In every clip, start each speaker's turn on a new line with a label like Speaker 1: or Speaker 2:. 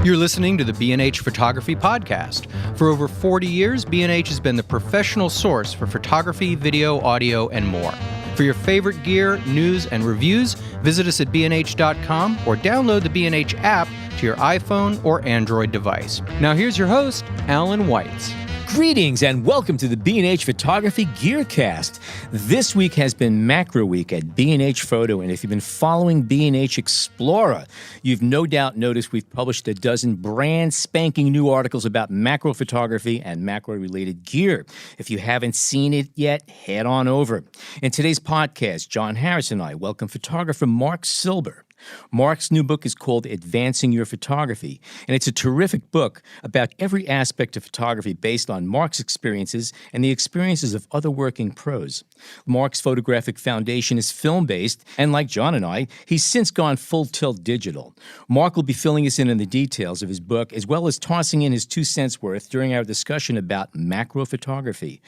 Speaker 1: You're listening to the B&H Photography Podcast. For over 40 years, B&H has been the professional source for photography, video, audio, and more. For your favorite gear, news, and reviews, visit us at bnh.com or download the B&H app to your iPhone or Android device. Now here's your host, Allan Weitz.
Speaker 2: Greetings and welcome to the B&H Photography Gearcast. This week has been Macro Week at B&H Photo, and if you've been following B&H Explorer, you've no doubt noticed we've published a dozen brand spanking new articles about macro photography and macro-related gear. If you haven't seen it yet, head on over. In today's podcast, John Harris and I welcome photographer Marc Silber. Marc's new book is called Advancing Your Photography, and it's a terrific book about every aspect of photography based on Marc's experiences and the experiences of other working pros. Marc's photographic foundation is film-based, and like John and I, he's since gone full-tilt digital. Marc will be filling us in on the details of his book, as well as tossing in his 2 cents worth during our discussion about macro photography.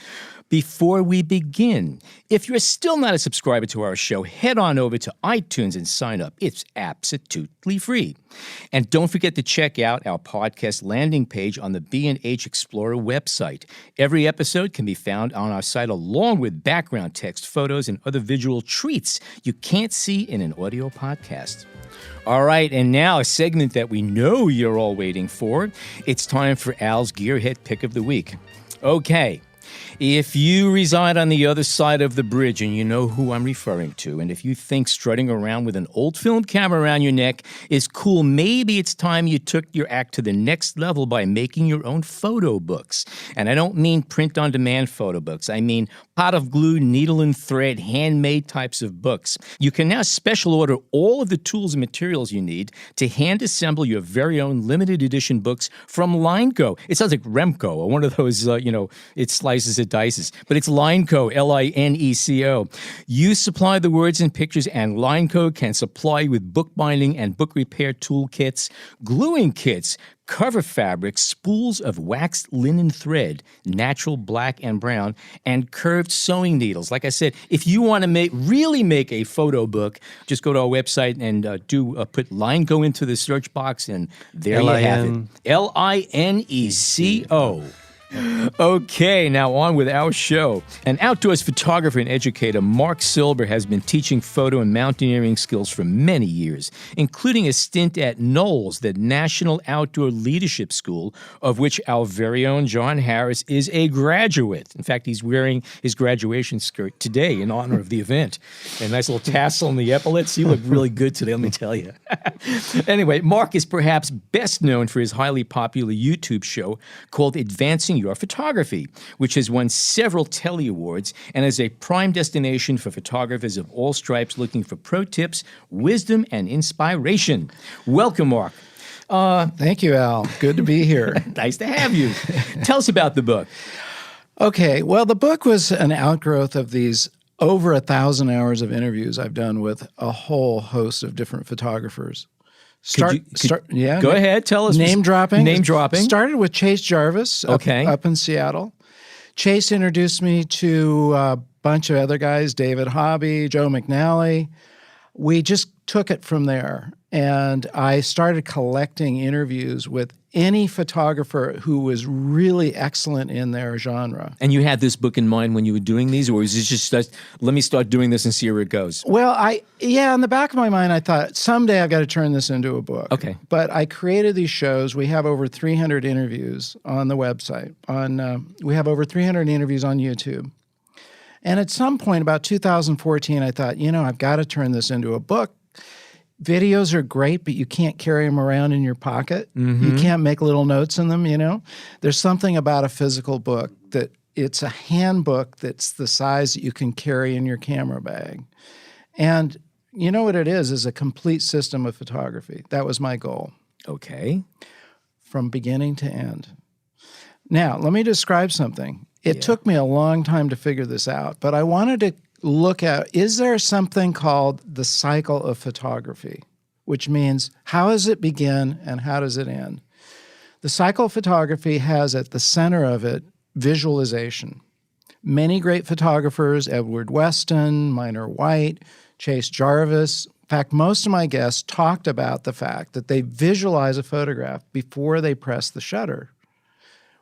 Speaker 2: Before we begin, if you're still not a subscriber to our show, head on over to iTunes and sign up. It's absolutely free. And don't forget to check out our podcast landing page on the B&H Explorer website. Every episode can be found on our site along with background text, photos, and other visual treats you can't see in an audio podcast. All right, and now a segment that we know you're all waiting for. It's time for Al's Gearhead Pick of the Week. Okay. If you reside on the other side of the bridge and you know who I'm referring to, and if you think strutting around with an old film camera around your neck is cool, maybe it's time you took your act to the next level by making your own photo books. And I don't mean print-on-demand photo books. I mean pot of glue, needle and thread, handmade types of books. You can now special order all of the tools and materials you need to hand assemble your very own limited edition books from Lineco. It sounds like Remco, or one of those, it slices and dices, but it's Lineco, L-I-N-E-C-O. You supply the words and pictures, and Lineco can supply you with bookbinding and book repair tool kits, gluing kits, cover fabrics, spools of waxed linen thread, natural black and brown, and curved sewing needles. Like I said, if you want to really make a photo book, just go to our website and put Lineco into the search box, and there you have it. L-I-N-E-C-O. Okay, now on with our show. An outdoors photographer and educator, Marc Silber has been teaching photo and mountaineering skills for many years, including a stint at Knowles, the National Outdoor Leadership School, of which our very own John Harris is a graduate. In fact, he's wearing his graduation skirt today in honor of the event. A nice little tassel on the epaulets. You look really good today, let me tell you. Anyway, Marc is perhaps best known for his highly popular YouTube show called Advancing Your Photography, which has won several Telly Awards and is a prime destination for photographers of all stripes looking for pro tips, wisdom, and inspiration. Welcome, Marc.
Speaker 3: Thank you, Al. Good to be here.
Speaker 2: Nice to have you. Tell us about the book.
Speaker 3: Okay, well, the book was an outgrowth of these over 1,000 hours of interviews I've done with a whole host of different photographers.
Speaker 2: Go ahead. Tell us.
Speaker 3: Name dropping. Started with Chase Jarvis up in Seattle. Chase introduced me to a bunch of other guys, David Hobby, Joe McNally. We just took it from there. And I started collecting interviews with any photographer who was really excellent in their genre.
Speaker 2: And you had this book in mind when you were doing these, or was it just, let me start doing this and see where it goes?
Speaker 3: Well, in the back of my mind, I thought, someday I've got to turn this into a book.
Speaker 2: Okay.
Speaker 3: But I created these shows. We have over 300 interviews on the website. We have over 300 interviews on YouTube. And at some point, about 2014, I thought, I've got to turn this into a book. Videos are great, but you can't carry them around in your pocket. Mm-hmm. You can't make little notes in them, There's something about a physical book that it's a handbook that's the size that you can carry in your camera bag. And you know what it is a complete system of photography. That was my goal.
Speaker 2: Okay.
Speaker 3: From beginning to end. Now, let me describe something. It took me a long time to figure this out, but I wanted to look at, is there something called the cycle of photography, which means how does it begin and how does it end? The cycle of photography has at the center of it visualization. Many great photographers, Edward Weston, Minor White, Chase Jarvis, fact, most of my guests talked about the fact that they visualize a photograph before they press the shutter,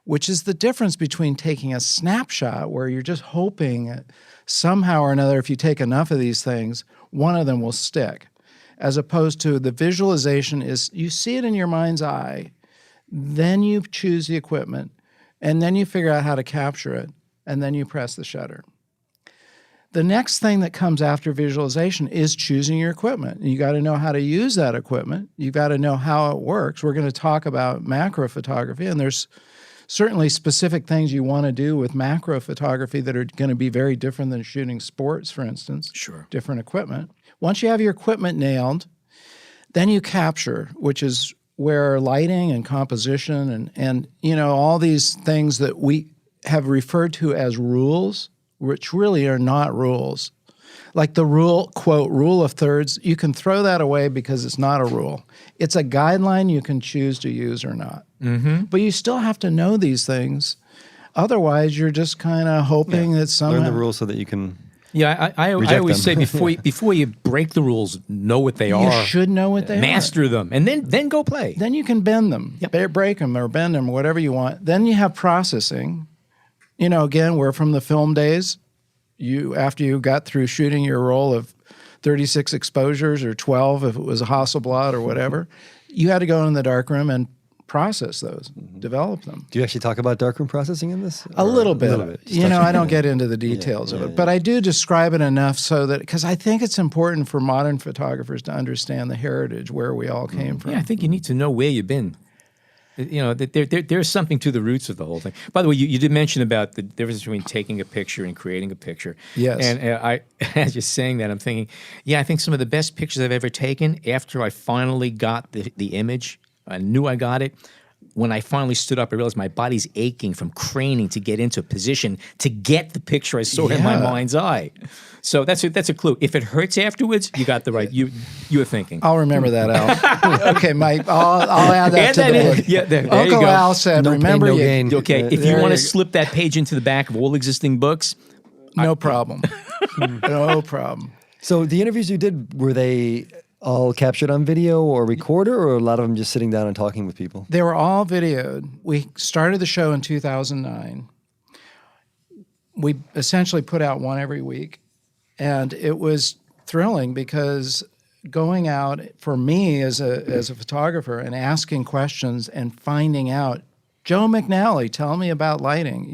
Speaker 3: which is the difference between taking a snapshot where you're just hoping somehow or another, if you take enough of these things, one of them will stick, as opposed to the visualization is you see it in your mind's eye, then you choose the equipment, and then you figure out how to capture it, and then you press the shutter. The next thing that comes after visualization is choosing your equipment. You got to know how to use that equipment. You got to know how it works. We're going to talk about macro photography, and there's certainly specific things you want to do with macro photography that are going to be very different than shooting sports, for instance.
Speaker 2: Sure.
Speaker 3: Different equipment. Once you have your equipment nailed, then you capture, which is where lighting and composition and all these things that we have referred to as rules, which really are not rules. Like the rule, quote, rule of thirds, you can throw that away because it's not a rule. It's a guideline you can choose to use or not. Mm-hmm. But you still have to know these things. Otherwise, you're just kind of hoping that somehow...
Speaker 4: Learn the rules so that you can...
Speaker 2: Yeah, I always say before you break the rules, know what they are.
Speaker 3: You should know what they are.
Speaker 2: Master them, and then go play.
Speaker 3: Then you can bend them, break them or bend them, whatever you want. Then you have processing. Again, we're from the film days. After you got through shooting your roll of 36 exposures or 12 if it was a Hasselblad or whatever, you had to go in the darkroom and process those, develop them.
Speaker 4: Do you actually talk about darkroom processing in this?
Speaker 3: A little bit. I don't get into the details of it, but I do describe it enough so that, because I think it's important for modern photographers to understand the heritage, where we all came from.
Speaker 2: Yeah, I think you need to know where you've been. There's something to the roots of the whole thing. By the way, you did mention about the difference between taking a picture and creating a picture.
Speaker 3: Yes.
Speaker 2: And as you're saying that, I'm thinking, I think some of the best pictures I've ever taken after I finally got the image, I knew I got it. When I finally stood up, I realized my body's aching from craning to get into a position to get the picture I saw in my mind's eye. So that's a clue. If it hurts afterwards, you got the right. You were thinking.
Speaker 3: I'll remember that, Al. Okay, Mike. I'll add that to the book.
Speaker 2: Yeah, there
Speaker 3: Uncle
Speaker 2: you go.
Speaker 3: Al said,
Speaker 4: No
Speaker 3: "Remember
Speaker 4: pain, no
Speaker 3: you."
Speaker 4: gain.
Speaker 2: Okay, if you want to slip that page into the back of all existing books,
Speaker 3: No problem. No problem.
Speaker 4: So the interviews you did, were they all captured on video or recorder, or a lot of them just sitting down and talking with people?
Speaker 3: They were all videoed. We started the show in 2009. We essentially put out one every week, and it was thrilling because going out for me as a photographer and asking questions and finding out, Joe McNally, tell me about lighting,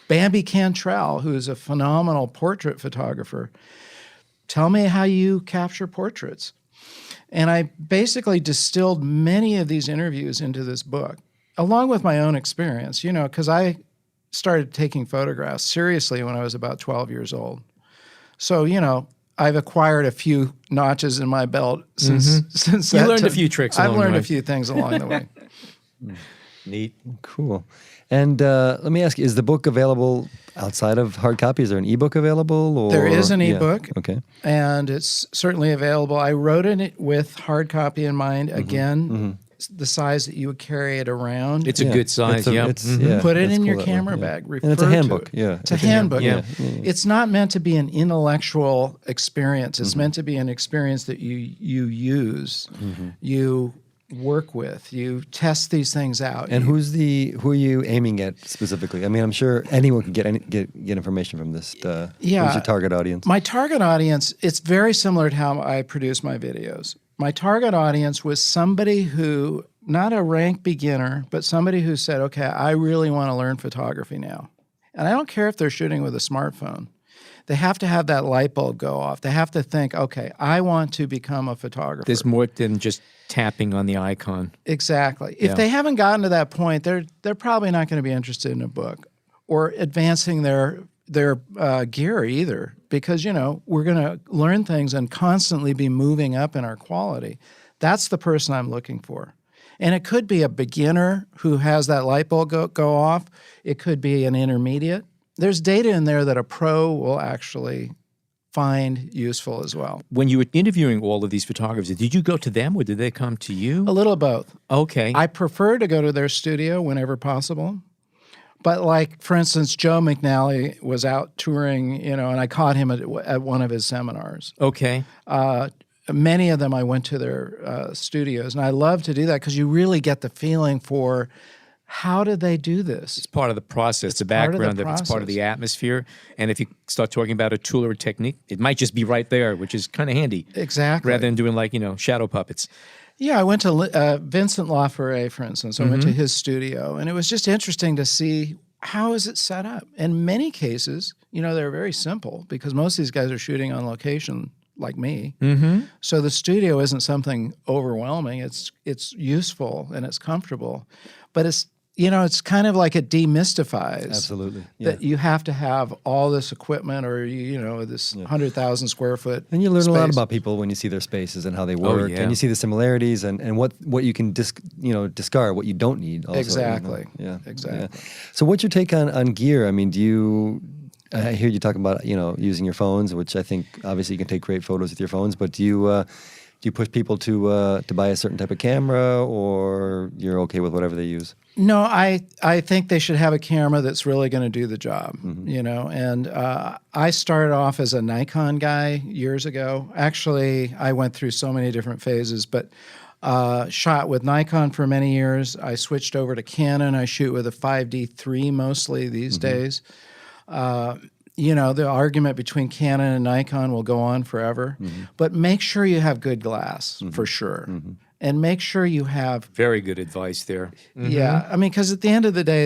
Speaker 3: Bambi Cantrell, who's a phenomenal portrait photographer, tell me how you capture portraits. And I basically distilled many of these interviews into this book, along with my own experience, because I started taking photographs seriously when I was about 12 years old. So, I've acquired a few notches in my belt since that.
Speaker 2: You learned a few tricks along the way.
Speaker 3: I've learned a few things along the way.
Speaker 2: Neat.
Speaker 4: Cool. And let me ask you, is the book available outside of hard copy? Is there an ebook available? Or?
Speaker 3: There is an ebook.
Speaker 4: Okay.
Speaker 3: And it's certainly available. I wrote it with hard copy in mind. Again, the size that you would carry it around.
Speaker 2: It's a good size,
Speaker 4: Put it
Speaker 3: Put it
Speaker 4: that's
Speaker 3: in your
Speaker 4: cool,
Speaker 3: camera
Speaker 4: that way,
Speaker 3: bag.
Speaker 4: And it's a
Speaker 3: Refer to
Speaker 4: handbook.
Speaker 3: it.
Speaker 4: Yeah.
Speaker 3: It's a handbook.
Speaker 2: Yeah.
Speaker 3: It's not meant to be an intellectual experience. It's meant to be an experience that you use, you work with, you test these things out.
Speaker 4: And who are you aiming at specifically? I mean, I'm sure anyone can get information from this. Who's your target audience?
Speaker 3: My target audience, it's very similar to how I produce my videos. My target audience was somebody who, not a rank beginner, but somebody who said, okay, I really want to learn photography now. And I don't care if they're shooting with a smartphone. They have to have that light bulb go off. They have to think, okay, I want to become a photographer.
Speaker 2: There's more than just tapping on the icon.
Speaker 3: Exactly. If they haven't gotten to that point, they're probably not going to be interested in a book or advancing their gear either, because we're going to learn things and constantly be moving up in our quality. That's the person I'm looking for. And it could be a beginner who has that light bulb go off. It could be an intermediate. There's data in there that a pro will actually find useful as well.
Speaker 2: When you were interviewing all of these photographers, did you go to them or did they come to you?
Speaker 3: A little of both.
Speaker 2: Okay.
Speaker 3: I prefer to go to their studio whenever possible. But for instance, Joe McNally was out touring, and I caught him at one of his seminars.
Speaker 2: Okay.
Speaker 3: many of them I went to their studios, and I love to do that because you really get the feeling for how did they do this?
Speaker 2: It's part of the process, the background of it. It's part of the atmosphere. And if you start talking about a tool or a technique, it might just be right there, which is kind of handy.
Speaker 3: Exactly.
Speaker 2: Rather than doing shadow puppets.
Speaker 3: Yeah, I went to Vincent Laforet, for instance. I went to his studio, and it was just interesting to see how is it set up. In many cases, they're very simple because most of these guys are shooting on location like me. So the studio isn't something overwhelming. It's useful and it's comfortable, but it's kind of like it demystifies
Speaker 4: Absolutely.
Speaker 3: that you have to have all this equipment or this 100,000 square foot.
Speaker 4: And you learn
Speaker 3: space.
Speaker 4: a lot about people when you see their spaces and how they work,
Speaker 2: yeah.
Speaker 4: and you see the similarities and what you can discard, what you don't need. Also,
Speaker 3: Exactly.
Speaker 4: Yeah.
Speaker 3: Exactly.
Speaker 4: Yeah. So, what's your take on gear? I mean, do you? I hear you talking about using your phones, which I think obviously you can take great photos with your phones. But do you push people to buy a certain type of camera, or you're okay with whatever they use?
Speaker 3: No, I think they should have a camera that's really going to do the job, and I started off as a Nikon guy years ago. Actually, I went through so many different phases, but shot with Nikon for many years. I switched over to Canon. I shoot with a 5D3 mostly these days. The argument between Canon and Nikon will go on forever, but make sure you have good glass for sure. And make sure you have...
Speaker 2: Very good advice there.
Speaker 3: Yeah, I mean, because at the end of the day,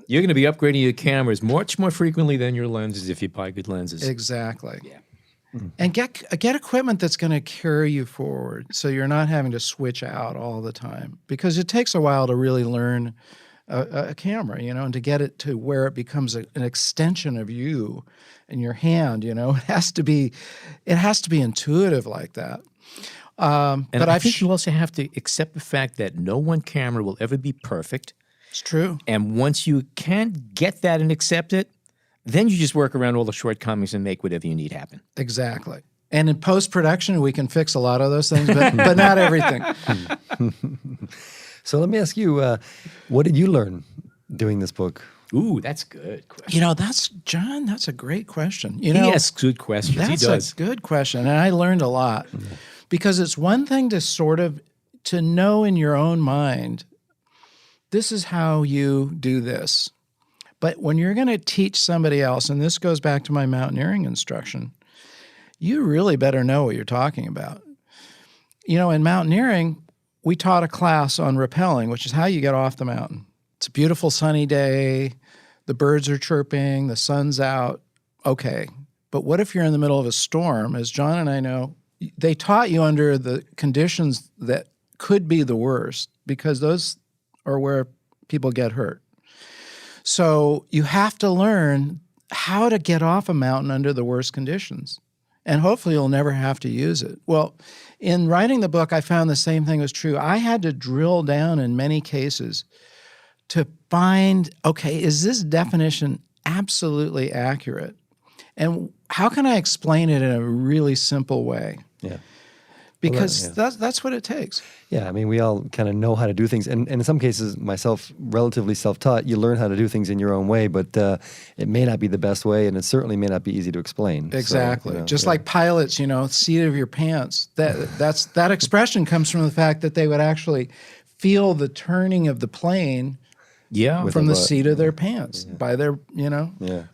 Speaker 2: you're going to be upgrading your cameras much more frequently than your lenses if you buy good lenses.
Speaker 3: Exactly. Yeah. And get equipment that's going to carry you forward so you're not having to switch out all the time. Because it takes a while to really learn a camera, and to get it to where it becomes an extension of you and your hand, it has to be intuitive like that.
Speaker 2: But I think you also have to accept the fact that no one camera will ever be perfect.
Speaker 3: It's true.
Speaker 2: And once you can get that and accept it, then you just work around all the shortcomings and make whatever you need happen.
Speaker 3: Exactly. And in post-production, we can fix a lot of those things, but not everything.
Speaker 4: So let me ask you, what did you learn doing this book?
Speaker 2: Ooh, that's a good question.
Speaker 3: John, that's a great question.
Speaker 2: He asks good questions. He does.
Speaker 3: That's a good question, and I learned a lot. Because it's one thing to sort of to know in your own mind, this is how you do this. But when you're going to teach somebody else, and this goes back to my mountaineering instruction, you really better know what you're talking about. In mountaineering, we taught a class on rappelling, which is how you get off the mountain. It's a beautiful sunny day, the birds are chirping, the sun's out. Okay, but what if you're in the middle of a storm? As John and I know, they taught you under the conditions that could be the worst because those are where people get hurt. So you have to learn how to get off a mountain under the worst conditions. And hopefully you'll never have to use it. Well, in writing the book, I found the same thing was true. I had to drill down in many cases to find, okay, is this definition absolutely accurate? And how can I explain it in a really simple way?
Speaker 4: Yeah.
Speaker 3: Because that's what it takes.
Speaker 4: Yeah, I mean, we all kind of know how to do things. And in some cases, myself, relatively self-taught, you learn how to do things in your own way, but it may not be the best way, and it certainly may not be easy to explain.
Speaker 3: Exactly.
Speaker 4: So,
Speaker 3: Just like pilots, seat of your pants. That expression comes from the fact that they would actually feel the turning of the plane from the seat of their pants by their,
Speaker 2: By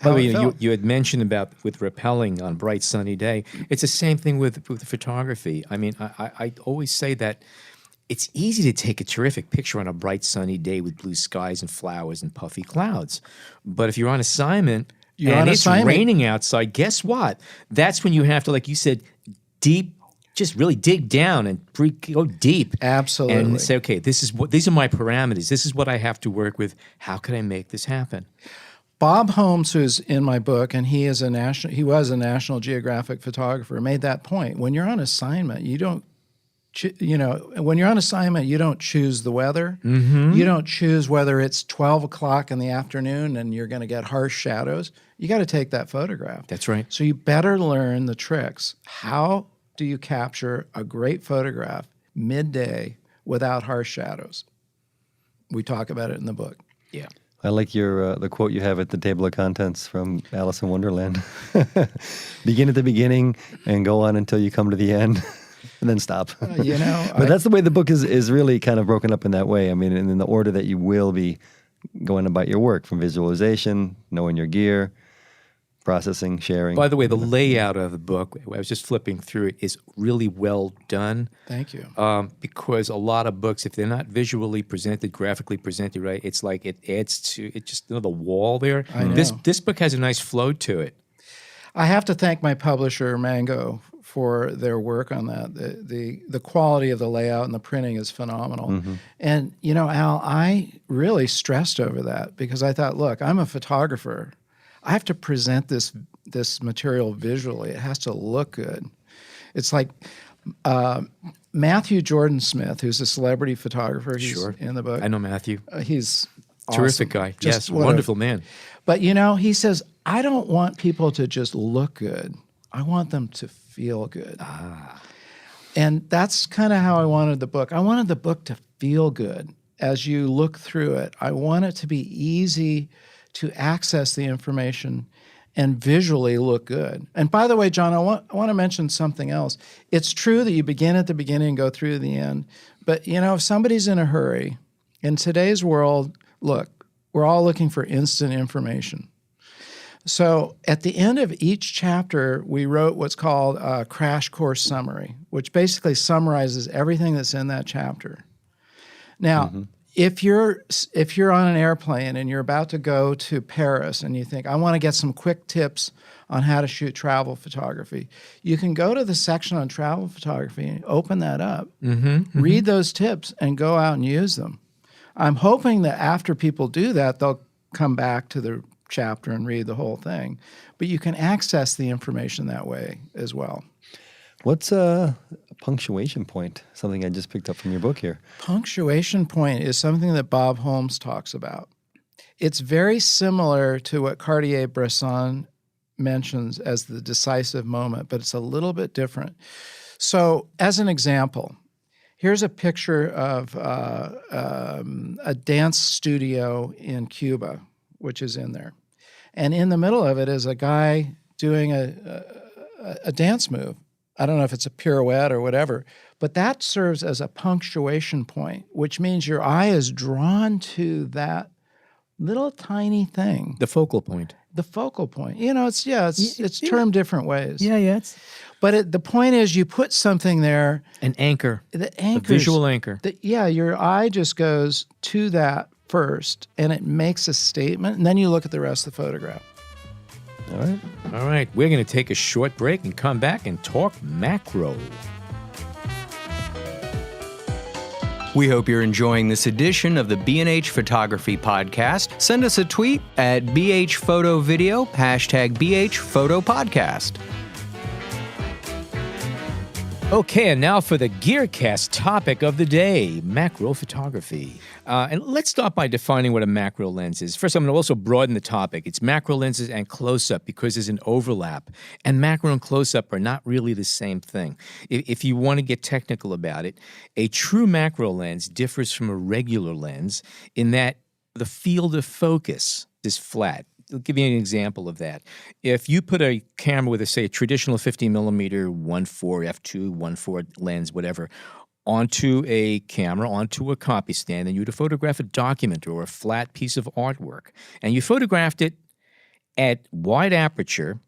Speaker 2: the way, you had mentioned about with rappelling on a bright sunny day. It's the same thing with photography. I mean, I always say that it's easy to take a terrific picture on a bright sunny day with blue skies and flowers and puffy clouds. But if you're on assignment it's raining outside, guess what? That's when you have to, like you said, just really dig down and go deep.
Speaker 3: Absolutely.
Speaker 2: And say, okay, these are my parameters. This is what I have to work with. How can I make this happen?
Speaker 3: Bob Holmes, who's in my book, and he was a National Geographic photographer, made that point. When you're on assignment, you don't choose the weather. You don't choose whether it's 12 o'clock in the afternoon and you're going to get harsh shadows. You got to take that photograph.
Speaker 2: That's right.
Speaker 3: So you better learn the tricks. How do you capture a great photograph midday without harsh shadows? We talk about it in the book.
Speaker 2: Yeah.
Speaker 4: I like your the quote you have at the table of contents from Alice in Wonderland. Begin at the beginning and go on until you come to the end, and then stop. But that's the way the book is really kind of broken up in that way. I mean, in the order that you will be going about your work, from visualization, knowing your gear, processing, sharing.
Speaker 2: By the way, the layout of the book, I was just flipping through it, is really well done.
Speaker 3: Thank you.
Speaker 2: Because a lot of books, if they're not visually presented, graphically presented, right, it's like it adds to it, just the wall there.
Speaker 3: I know.
Speaker 2: This book has a nice flow to it.
Speaker 3: I have to thank my publisher, Mango, for their work on that. The quality of the layout and the printing is phenomenal. And, Al, I really stressed over that because I thought, look, I'm a photographer. I have to present this material visually. It has to look good. It's like Matthew Jordan Smith, who's a celebrity photographer. He's in the book.
Speaker 2: I know Matthew.
Speaker 3: He's
Speaker 2: terrific
Speaker 3: awesome.
Speaker 2: guy. Yes, wonderful man.
Speaker 3: But, he says, I don't want people to just look good. I want them to feel good. And that's kind of how I wanted the book. I wanted the book to feel good as you look through it. I want it to be easy to access the information and visually look good. And by the way, John, I want to mention something else. It's true that you begin at the beginning and go through to the end. But, if somebody's in a hurry, in today's world, look, we're all looking for instant information. So at the end of each chapter, we wrote what's called a crash course summary, which basically summarizes everything that's in that chapter. Now, if you're on an airplane and you're about to go to Paris and you think, I want to get some quick tips on how to shoot travel photography, you can go to the section on travel photography and open that up, read those tips, and go out and use them. I'm hoping that after people do that, they'll come back to the chapter and read the whole thing. But you can access the information that way as well.
Speaker 4: What's a punctuation point? Something I just picked up from your book here.
Speaker 3: Punctuation point is something that Bob Holmes talks about. It's very similar to what Cartier-Bresson mentions as the decisive moment, but it's a little bit different. So as an example, here's a picture of a dance studio in Cuba, which is in there. And in the middle of it is a guy doing a dance move. I don't know if it's a pirouette or whatever, but that serves as a punctuation point, which means your eye is drawn to that little tiny thing.
Speaker 2: The focal point.
Speaker 3: The focal point. It's termed different ways.
Speaker 2: Yeah.
Speaker 3: But the point is you put something there.
Speaker 2: An anchor.
Speaker 3: The
Speaker 2: a visual anchor.
Speaker 3: Your eye just goes to that first, and it makes a statement, and then you look at the rest of the photograph.
Speaker 2: All right. We're going to take a short break and come back and talk macro.
Speaker 1: We hope you're enjoying this edition of the B&H Photography Podcast. Send us a tweet at BHPhotoVideo, #BHPhotoPodcast.
Speaker 2: Okay, and now for the GearCast topic of the day, macro photography. And let's start by defining what a macro lens is. First, I'm going to also broaden the topic. It's macro lenses and close-up because there's an overlap. And macro and close-up are not really the same thing. If you want to get technical about it, a true macro lens differs from a regular lens in that the field of focus is flat. I'll give you an example of that. If you put a camera with, say, a traditional 50 millimeter 1.4 f2, 1.4 lens, whatever, onto a camera, onto a copy stand, and you were to photograph a document or a flat piece of artwork, and you photographed it at wide aperture,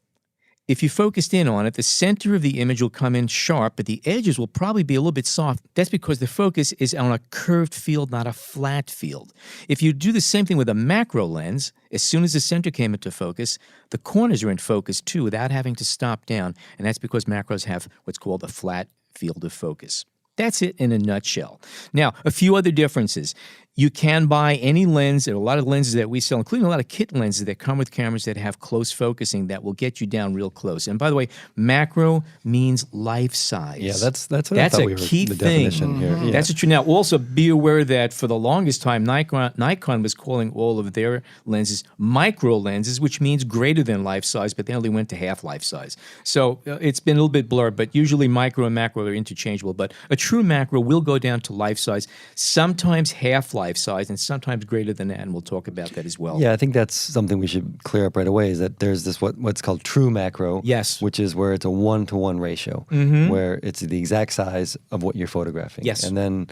Speaker 2: if you focused in on it, the center of the image will come in sharp, but the edges will probably be a little bit soft. That's because the focus is on a curved field, not a flat field. If you do the same thing with a macro lens, as soon as the center came into focus, the corners are in focus too without having to stop down, and that's because macros have what's called a flat field of focus. That's it in a nutshell. Now, a few other differences. You can buy any lens. There are a lot of lenses that we sell, including a lot of kit lenses that come with cameras that have close focusing that will get you down real close. And by the way, macro means life size.
Speaker 4: Yeah, that's what I thought
Speaker 2: a key
Speaker 4: the
Speaker 2: thing.
Speaker 4: definition here. Yeah.
Speaker 2: That's true. Now, also be aware that for the longest time, Nikon was calling all of their lenses micro lenses, which means greater than life size, but they only went to half life size. So it's been a little bit blurred, but usually micro and macro are interchangeable. But a true macro will go down to life size, sometimes half life life size and sometimes greater than that, and we'll talk about that as well.
Speaker 4: Yeah, I think that's something we should clear up right away, is that there's this what's called true macro.
Speaker 2: Yes.
Speaker 4: Which is where it's a 1-to-1 ratio, where it's the exact size of what you're photographing.
Speaker 2: Yes.
Speaker 4: And then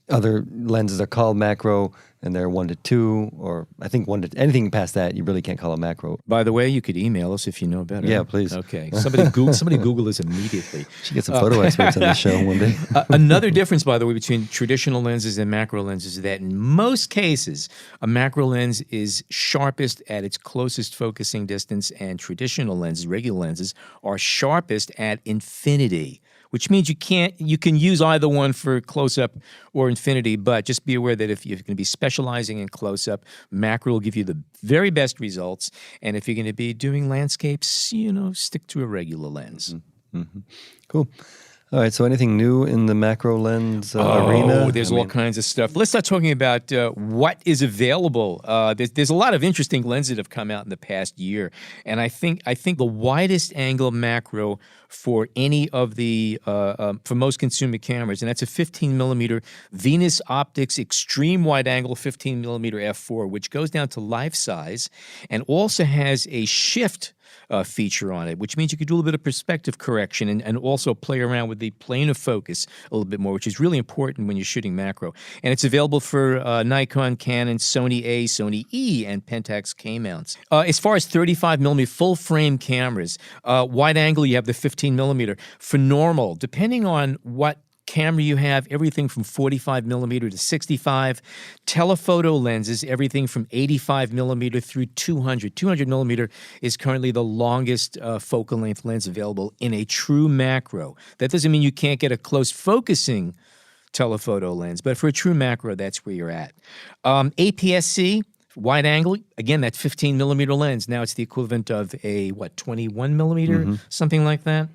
Speaker 4: other lenses are called macro, and they're 1-to-2, or I think anything past that, you really can't call it macro.
Speaker 2: By the way, you could email us if you know better.
Speaker 4: Yeah, please.
Speaker 2: Okay. Somebody Google this immediately.
Speaker 4: Should get some photo experts on the show one day.
Speaker 2: Another difference, by the way, between traditional lenses and macro lenses is that in most cases, a macro lens is sharpest at its closest focusing distance, and traditional lenses, regular lenses, are sharpest at infinity, which means you can use either one for close-up or infinity, but just be aware that if you're going to be specializing in close-up, macro will give you the very best results, and if you're going to be doing landscapes, stick to a regular lens.
Speaker 4: Cool. All right, so anything new in the macro lens arena?
Speaker 2: Oh, there's all kinds of stuff. Let's start talking about what is available. There's a lot of interesting lenses that have come out in the past year, and I think the widest angle macro for any of the for most consumer cameras, and that's a 15 millimeter Venus Optics Extreme Wide Angle 15 millimeter f4, which goes down to life size, and also has a shift feature on it, which means you could do a little bit of perspective correction and also play around with the plane of focus a little bit more, which is really important when you're shooting macro. And it's available for Nikon, Canon, Sony A, Sony E, and Pentax K mounts. As far as 35 millimeter full frame cameras, wide angle, you have the 15 millimeter. For normal, depending on what camera you have, everything from 45 millimeter to 65. Telephoto lenses, everything from 85 millimeter through 200. 200 millimeter is currently the longest focal length lens available in a true macro. That doesn't mean you can't get a close focusing telephoto lens, but for a true macro, that's where you're at. APS-C, wide angle, again, that 15 millimeter lens. Now it's the equivalent of a, 21 millimeter, something like that.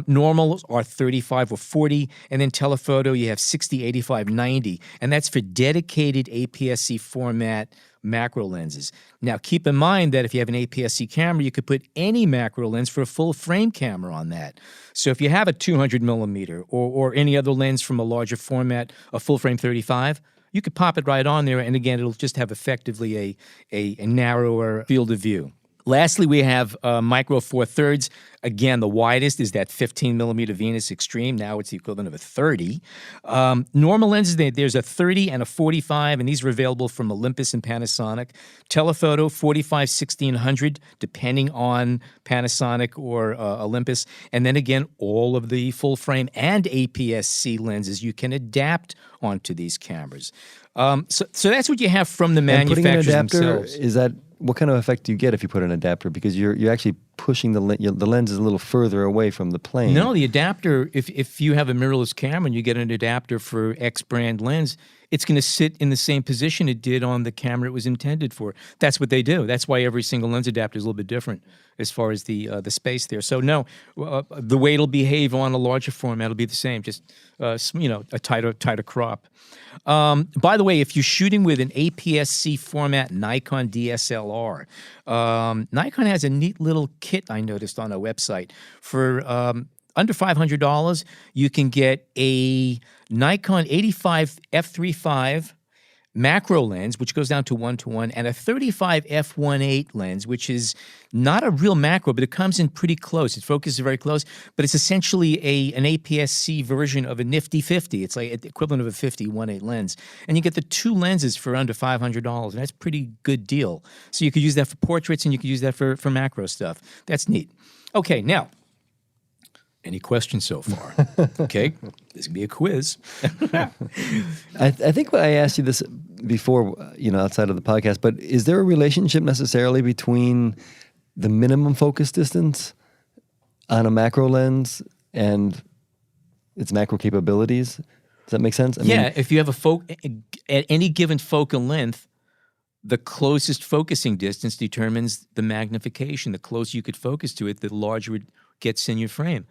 Speaker 2: Normals are 35 or 40, and then telephoto, you have 60, 85, 90, and that's for dedicated APS-C format macro lenses. Now, keep in mind that if you have an APS-C camera, you could put any macro lens for a full frame camera on that. So if you have a 200 millimeter or any other lens from a larger format, a full frame 35, you could pop it right on there, and again, it'll just have effectively a narrower field of view. Lastly, we have micro 4/3. Again, the widest is that 15 millimeter Venus Extreme. Now it's the equivalent of a 30. Normal lenses, there's a 30 and a 45, and these are available from Olympus and Panasonic. Telephoto, 45, 1600, depending on Panasonic or Olympus. And then again, all of the full frame and APS-C lenses you can adapt onto these cameras. So that's what you have from the manufacturers themselves.
Speaker 4: Is that what kind of effect do you get if you put an adapter? Because you're actually pushing the lens is a little further away from the plane.
Speaker 2: No, the adapter, if you have a mirrorless camera and you get an adapter for X brand lens, it's going to sit in the same position it did on the camera it was intended for. That's what they do. That's why every single lens adapter is a little bit different as far as the space there. So no, the way it'll behave on a larger format will be the same, just a tighter crop. By the way, if you're shooting with an APS-C format Nikon DSLR, Nikon has a neat little kit I noticed on our website. For under $500, you can get a Nikon 85 f3.5 macro lens, which goes down to 1-to-1, and a 35 f1.8 lens, which is not a real macro, but it comes in pretty close. It focuses very close, but it's essentially an APS-C version of a nifty 50. It's like the equivalent of a 50 1.8 lens. And you get the two lenses for under $500, and that's a pretty good deal. So you could use that for portraits, and you could use that for macro stuff. That's neat. Okay, now, any questions so far? Okay, this can be a quiz.
Speaker 4: I think I asked you this before, outside of the podcast, but is there a relationship necessarily between the minimum focus distance on a macro lens and its macro capabilities? Does that make sense? I mean,
Speaker 2: if you have at any given focal length, the closest focusing distance determines the magnification. The closer you could focus to it, the larger it gets in your frame.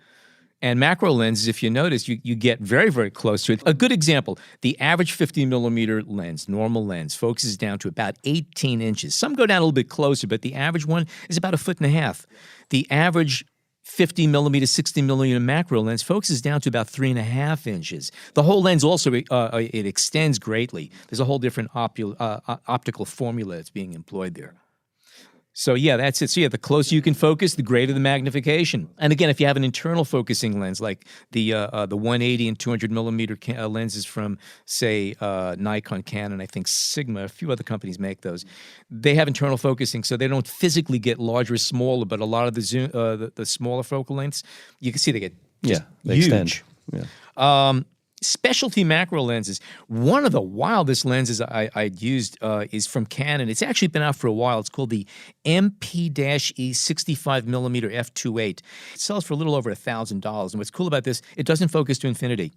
Speaker 2: And macro lenses, if you notice, you get very, very close to it. A good example, the average 50 millimeter lens, normal lens, focuses down to about 18 inches. Some go down a little bit closer, but the average one is about 1.5 feet. The average 50 millimeter, 60 millimeter macro lens focuses down to about 3.5 inches. The whole lens also, it extends greatly. There's a whole different optical formula that's being employed there. So yeah, that's it. So yeah, the closer you can focus, the greater the magnification. And again, if you have an internal focusing lens, like the 180 and 200 millimeter lenses from, say, Nikon, Canon, I think Sigma, a few other companies make those. They have internal focusing, so they don't physically get larger or smaller. But a lot of the zoom, the smaller focal lengths, you can see they get just
Speaker 4: they
Speaker 2: huge.
Speaker 4: extend. Yeah.
Speaker 2: Specialty macro lenses. One of the wildest lenses I'd used is from Canon. It's actually been out for a while. It's called the MP-E 65 millimeter f2.8. It sells for a little over $1,000. And what's cool about this, it doesn't focus to infinity.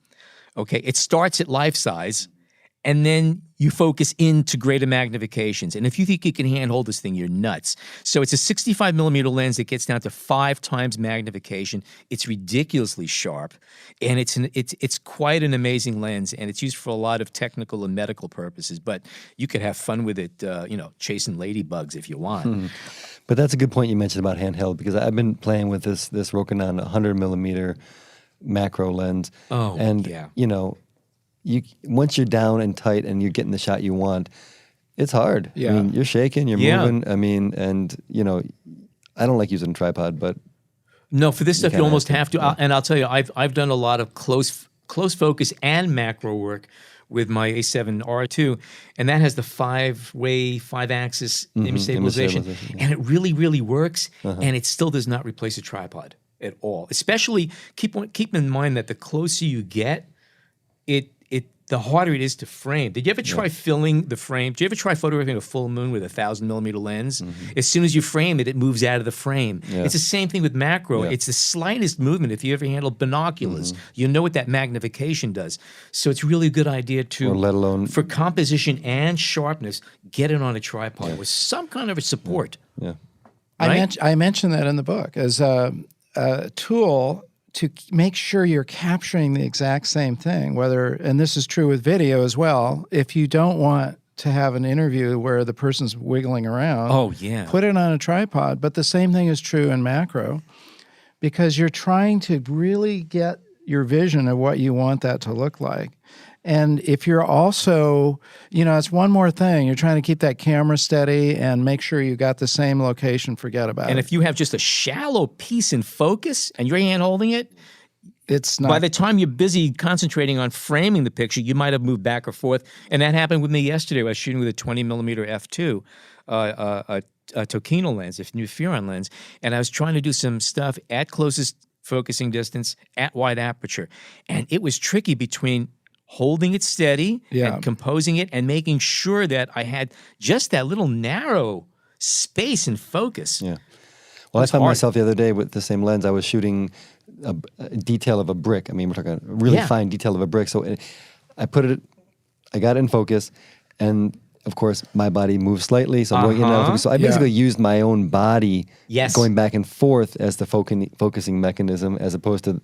Speaker 2: Okay, it starts at life size, and then you focus into greater magnifications. And if you think you can handhold this thing, you're nuts. So it's a 65 millimeter lens that gets down to 5 times magnification. It's ridiculously sharp, and it's quite an amazing lens, and it's used for a lot of technical and medical purposes. But you could have fun with it, chasing ladybugs if you want.
Speaker 4: But that's a good point you mentioned about handheld, because I've been playing with this Rokinon 100 millimeter macro lens.
Speaker 2: Oh,
Speaker 4: and
Speaker 2: yeah.
Speaker 4: Once you're down and tight and you're getting the shot you want, it's hard.
Speaker 3: Yeah.
Speaker 4: I mean, you're shaking, you're moving. I mean, and I don't like using a tripod, but
Speaker 2: no, for this stuff you
Speaker 4: kinda
Speaker 2: almost
Speaker 4: have to,
Speaker 2: have to. And I'll tell you, I've done a lot of close focus and macro work with my A7R2, and that has the 5-axis image stabilization, and it really, really works. And it still does not replace a tripod at all. Especially keep in mind that the closer you get, the harder it is to frame. Did you ever try filling the frame? Did you ever try photographing a full moon with a 1,000 millimeter lens? As soon as you frame it, it moves out of the frame.
Speaker 4: Yeah.
Speaker 2: It's the same thing with macro.
Speaker 4: Yeah.
Speaker 2: It's the slightest movement. If you ever handle binoculars, you know what that magnification does. So it's really a good idea to,
Speaker 4: or let alone
Speaker 2: for composition and sharpness, get it on a tripod with some kind of a support.
Speaker 4: Yeah.
Speaker 2: Right?
Speaker 3: I mentioned that in the book as a tool to make sure you're capturing the exact same thing, and this is true with video as well. If you don't want to have an interview where the person's wiggling around, put it on a tripod. But the same thing is true in macro, because you're trying to really get your vision of what you want that to look like. And if you're also, it's one more thing. You're trying to keep that camera steady and make sure you got the same location, forget about it.
Speaker 2: And if you have just a shallow piece in focus and you're hand holding it,
Speaker 3: it's not.
Speaker 2: By the time you're busy concentrating on framing the picture, you might have moved back or forth. And that happened with me yesterday. I was shooting with a 20 millimeter f2, a Tokino lens, a new Furon lens, and I was trying to do some stuff at closest focusing distance at wide aperture. And it was tricky between holding it steady and composing it and making sure that I had just that little narrow space and focus.
Speaker 4: Yeah. Well, I found myself the other day with the same lens. I was shooting a detail of a brick. I mean, we're talking a really fine detail of a brick. So I got it in focus, and of course, my body moves slightly, so I'm going in and out of focus. So I basically used my own body going back and forth as the focusing mechanism, as opposed to,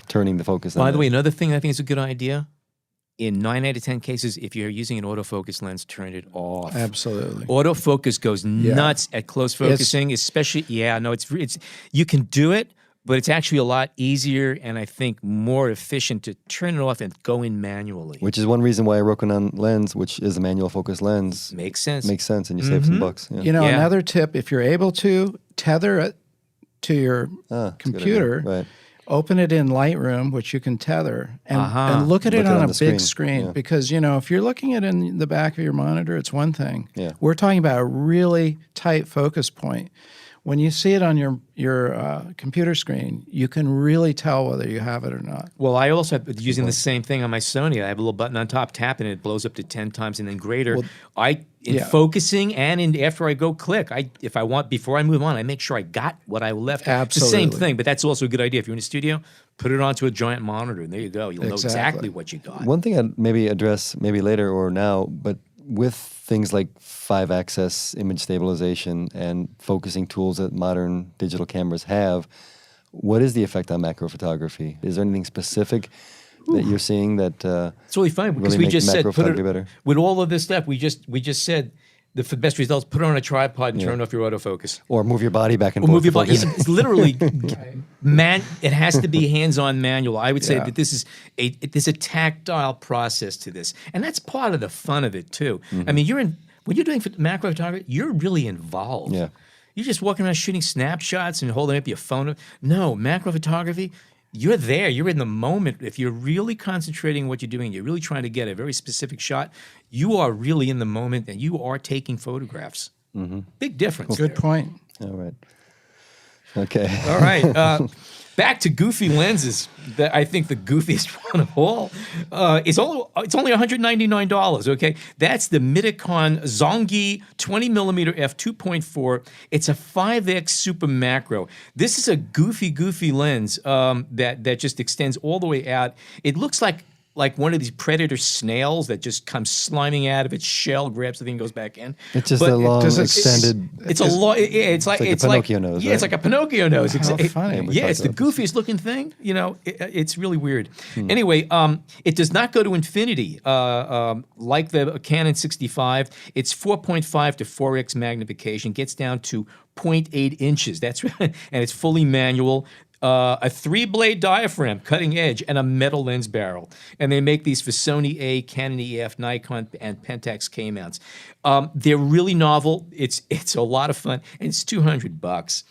Speaker 4: turning the focus on.
Speaker 2: By the way, another thing I think is a good idea, in 9 out of 10 cases, if you're using an autofocus lens, turn it off.
Speaker 3: Absolutely.
Speaker 2: Autofocus goes nuts at close focusing, especially, it's you can do it, but it's actually a lot easier and I think more efficient to turn it off and go in manually.
Speaker 4: Which is one reason why a Rokinon lens, which is a manual focus lens,
Speaker 2: makes sense,
Speaker 4: and you save some bucks. Yeah.
Speaker 3: Another tip, if you're able to, tether it to your computer.
Speaker 4: Right.
Speaker 3: Open it in Lightroom, which you can tether, and look at it on a big screen. Because, if you're looking at it in the back of your monitor, it's one thing.
Speaker 4: Yeah.
Speaker 3: We're talking about a really tight focus point. When you see it on your computer screen, you can really tell whether you have it or not.
Speaker 2: Well, I also have using the same thing on my Sony. I have a little button on top, tap it, and it blows up to 10 times and then greater. Focusing and after I go click, if I want, before I move on, I make sure I got what I left.
Speaker 3: Absolutely.
Speaker 2: It's the same thing, but that's also a good idea. If you're in a studio, put it onto a giant monitor, and there you go. You'll know exactly what you got.
Speaker 4: One thing I'd maybe address maybe later or now, but with things like 5-axis image stabilization and focusing tools that modern digital cameras have, what is the effect on macro photography? Is there anything specific that you're seeing that
Speaker 2: it's really funny because
Speaker 4: really
Speaker 2: we just said
Speaker 4: macro photography better?
Speaker 2: With all of this stuff we just said, for the best results, put it on a tripod and turn off your autofocus.
Speaker 4: Or move your body back and
Speaker 2: Or
Speaker 4: forth.
Speaker 2: move your
Speaker 4: to
Speaker 2: body.
Speaker 4: focus.
Speaker 2: It's literally, it has to be hands-on manual. I would say that this is there's a tactile process to this. And that's part of the fun of it too. I mean, when you're doing macro photography, you're really involved.
Speaker 4: Yeah.
Speaker 2: You're just walking around shooting snapshots and holding up your phone. No, macro photography, you're there. You're in the moment. If you're really concentrating on what you're doing, you're really trying to get a very specific shot, you are really in the moment and you are taking photographs. Big difference.
Speaker 3: Good point.
Speaker 4: All right. Okay.
Speaker 2: All right. Back to goofy lenses. I think the goofiest one of all. It's only $199. Okay, that's the Midicon Zongi 20mm f2.4. It's a 5x super macro. This is a goofy lens that just extends all the way out. It looks like one of these predator snails that just comes sliming out of its shell, grabs the thing, and goes back in.
Speaker 4: It's just
Speaker 2: But
Speaker 4: a long,
Speaker 3: does it-
Speaker 4: extended.
Speaker 2: It's a long. It's like
Speaker 4: a Pinocchio nose,
Speaker 2: Yeah, it's
Speaker 4: right?
Speaker 2: like a Pinocchio nose.
Speaker 3: How funny.
Speaker 4: we
Speaker 2: Yeah,
Speaker 4: talked
Speaker 2: it's the
Speaker 4: about this.
Speaker 2: goofiest looking thing. You know, it's really weird. Anyway, it does not go to infinity like the Canon 65. It's 4.5 to 4x magnification. Gets down to 0.8 inches. That's and it's fully manual. A 3-blade diaphragm, cutting edge, and a metal lens barrel. And they make these for Sony A, Canon EF, Nikon, and Pentax K mounts. They're really novel. It's a lot of fun, and it's $200.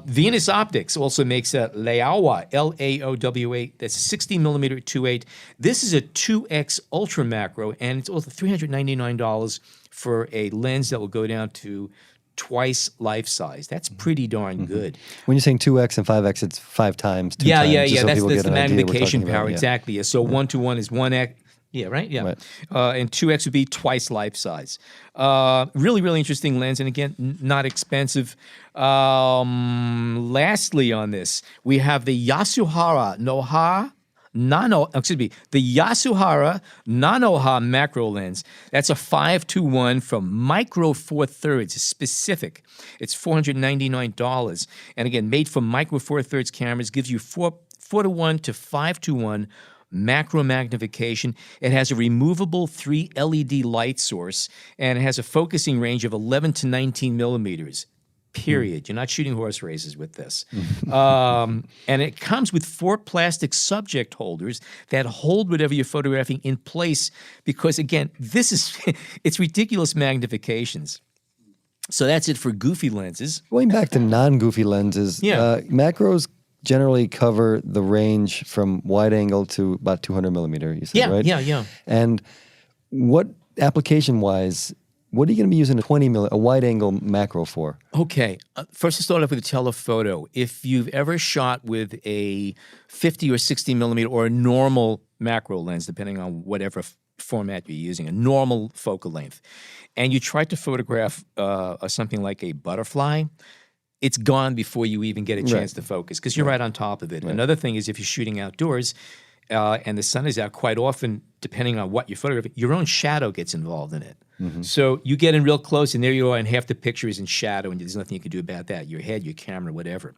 Speaker 2: Venus Optics also makes a Laowa, Laowa. That's a 60mm 2.8. This is a 2x ultra macro, and it's also $399 for a lens that will go down to twice life size. That's pretty darn good.
Speaker 4: When you're saying 2x and 5x, it's 5 times. 2
Speaker 2: Yeah.
Speaker 4: times, just so
Speaker 2: That's
Speaker 4: people
Speaker 2: the
Speaker 4: get an idea what we're
Speaker 2: magnification
Speaker 4: talking
Speaker 2: power,
Speaker 4: about. Yeah.
Speaker 2: exactly. Yeah. So 1-to-1 is 1x. Yeah, right? Yeah.
Speaker 4: Right.
Speaker 2: And 2x would be twice life size. Really interesting lens. And again, not expensive. Lastly on this, we have the Yasuhara the Yasuhara Nanoha macro lens. That's a 5-to-1 from Micro Four Thirds. It's specific. It's $499. And again, made from Micro Four Thirds cameras, gives you 4-to-1 to 5-to-1 macro magnification. It has a removable 3 LED light source, and it has a focusing range of 11 to 19 millimeters. Period. You're not shooting horse races with this. And it comes with 4 plastic subject holders that hold whatever you're photographing in place because, again, it's ridiculous magnifications. So that's it for goofy lenses.
Speaker 4: Going back to non-goofy lenses, macros generally cover the range from wide angle to about 200 millimeter, you said, right?
Speaker 2: Yeah.
Speaker 4: And what application-wise, what are you going to be using a wide angle macro for?
Speaker 2: Okay. First, to start off with a telephoto. If you've ever shot with a 50 or 60 millimeter or a normal macro lens, depending on whatever format you're using, a normal focal length, and you try to photograph something like a butterfly, it's gone before you even get a chance to focus because you're right on top of it. Right. Another thing is if you're shooting outdoors and the sun is out, quite often, depending on what you're photographing, your own shadow gets involved in it. So you get in real close, and there you are, and half the picture is in shadow, and there's nothing you can do about that. Your head, your camera, whatever.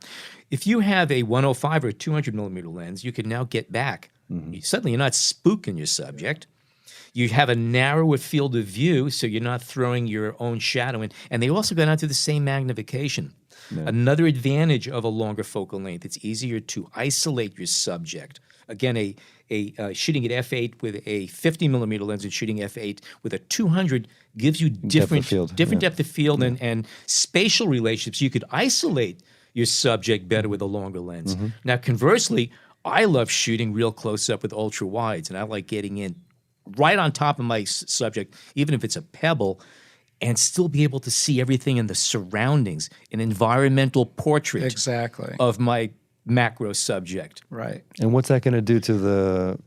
Speaker 2: If you have a 105 or a 200 millimeter lens, you can now get back. Suddenly, you're not spooking your subject. You have a narrower field of view, so you're not throwing your own shadow in. And they also go down to the same magnification. Another advantage of a longer focal length, it's easier to isolate your subject. Again, shooting at f8 with a 50 millimeter lens and shooting f8 with a 200 gives you different depth of field and spatial relationships. You could isolate your subject better with a longer lens. Now, conversely, I love shooting real close up with ultra wides, and I like getting in right on top of my subject, even if it's a pebble, and still be able to see everything in the surroundings, an environmental portrait of my macro subject.
Speaker 3: Right.
Speaker 4: And what's that going to do to the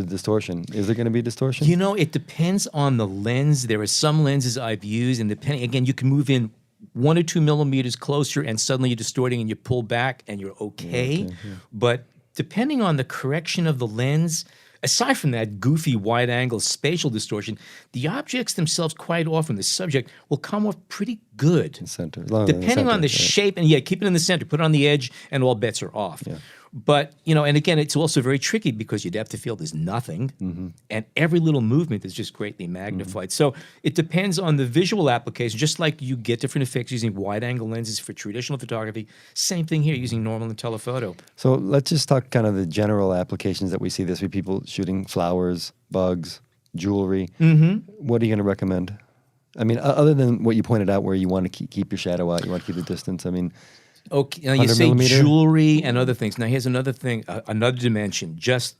Speaker 4: distortion? Is there going to be distortion?
Speaker 2: You know, it depends on the lens. There are some lenses I've used, and depending, again, you can move in 1 or 2 millimeters closer, and suddenly you're distorting, and you pull back, and you're okay. But depending on the correction of the lens, aside from that goofy wide-angle spatial distortion, the objects themselves quite often, the subject, will come off pretty good.
Speaker 4: Center.
Speaker 2: Depending on the shape, and keep it in the center, put it on the edge, and all bets are off. But, and again, it's also very tricky because your depth of field is nothing, and every little movement is just greatly magnified. So it depends on the visual application, just like you get different effects using wide-angle lenses for traditional photography. Same thing here using normal and telephoto.
Speaker 4: So let's just talk kind of the general applications that we see this week. People shooting flowers, bugs, jewelry. What are you going to recommend? I mean, other than what you pointed out where you want to keep your shadow out, you want to keep the distance, I mean...
Speaker 2: Okay, now you say jewelry and other things. Now here's another thing, another dimension. Just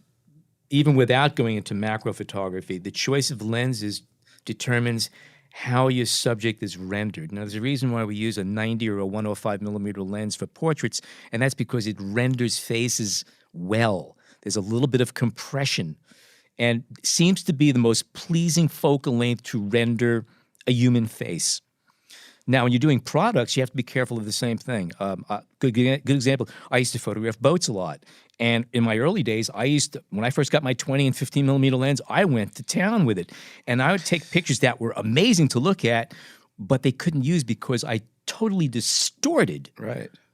Speaker 2: even without going into macro photography, the choice of lenses determines how your subject is rendered. Now there's a reason why we use a 90 or a 105 millimeter lens for portraits, and that's because it renders faces well. There's a little bit of compression, and seems to be the most pleasing focal length to render a human face. Now, when you're doing products, you have to be careful of the same thing. Good example, I used to photograph boats a lot. And in my early days, when I first got my 20 and 15 millimeter lens, I went to town with it. And I would take pictures that were amazing to look at, but they couldn't use because I totally distorted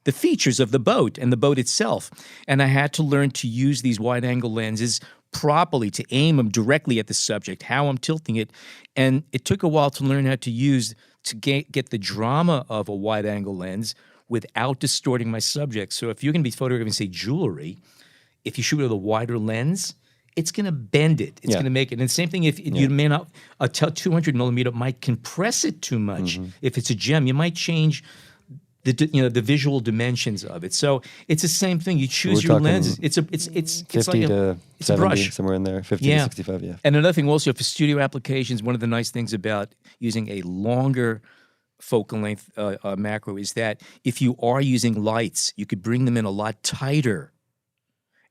Speaker 2: the features of the boat and the boat itself. And I had to learn to use these wide-angle lenses properly, to aim them directly at the subject, how I'm tilting it. And it took a while to learn how to get the drama of a wide-angle lens without distorting my subject. So if you're going to be photographing, say, jewelry, if you shoot with a wider lens, it's going to bend it. It's going to make it. And the same thing if you may not, a 200 millimeter might compress it too much. If it's a gem, you might change the visual dimensions of it. So it's the same thing. You choose your lenses. It's
Speaker 4: 50
Speaker 2: like
Speaker 4: to 70,
Speaker 2: brush.
Speaker 4: somewhere in there, 50 to 65,
Speaker 2: And another thing also for studio applications, one of the nice things about using a longer focal length macro is that if you are using lights, you could bring them in a lot tighter.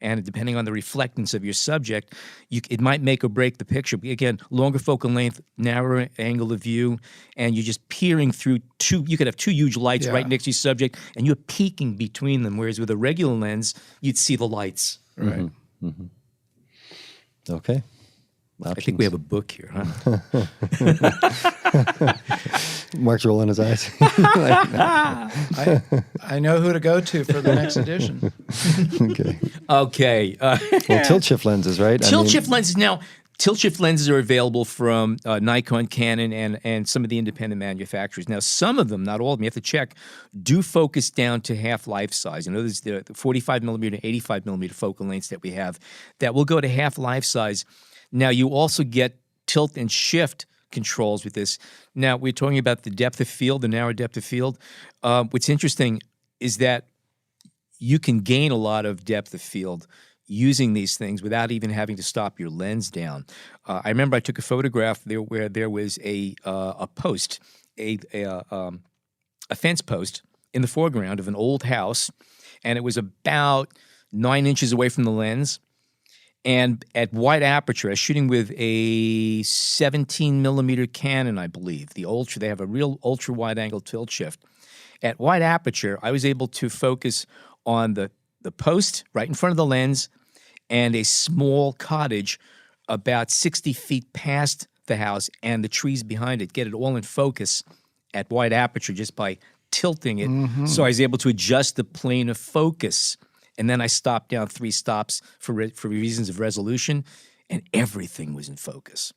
Speaker 2: And depending on the reflectance of your subject, it might make or break the picture. But again, longer focal length, narrower angle of view, and you're just peering through you could have two huge lights right next to your subject, and you're peeking between them. Whereas with a regular lens, you'd see the lights.
Speaker 3: Right.
Speaker 4: Okay.
Speaker 2: I think we have a book here, huh?
Speaker 4: Mark's rolling his eyes.
Speaker 3: I know who to go to for the next edition.
Speaker 2: Okay.
Speaker 4: Well, tilt shift lenses, right?
Speaker 2: Tilt shift lenses. Now, tilt shift lenses are available from Nikon, Canon, and some of the independent manufacturers. Now, some of them, not all of them, you have to check, do focus down to half life size. There's the 45 millimeter, 85 millimeter focal lengths that we have that will go to half life size. Now, you also get tilt and shift controls with this. Now, we're talking about the depth of field, the narrow depth of field. What's interesting is that you can gain a lot of depth of field using these things without even having to stop your lens down. I remember I took a photograph there where there was a post, a fence post in the foreground of an old house, and it was about 9 inches away from the lens. And at wide aperture, I was shooting with a 17 millimeter Canon, I believe. They have a real ultra wide angle tilt shift. At wide aperture, I was able to focus on the post right in front of the lens and a small cottage about 60 feet past the house and the trees behind it, get it all in focus at wide aperture just by tilting it. So I was able to adjust the plane of focus. And then I stopped down 3 stops for reasons of resolution, and everything was in focus.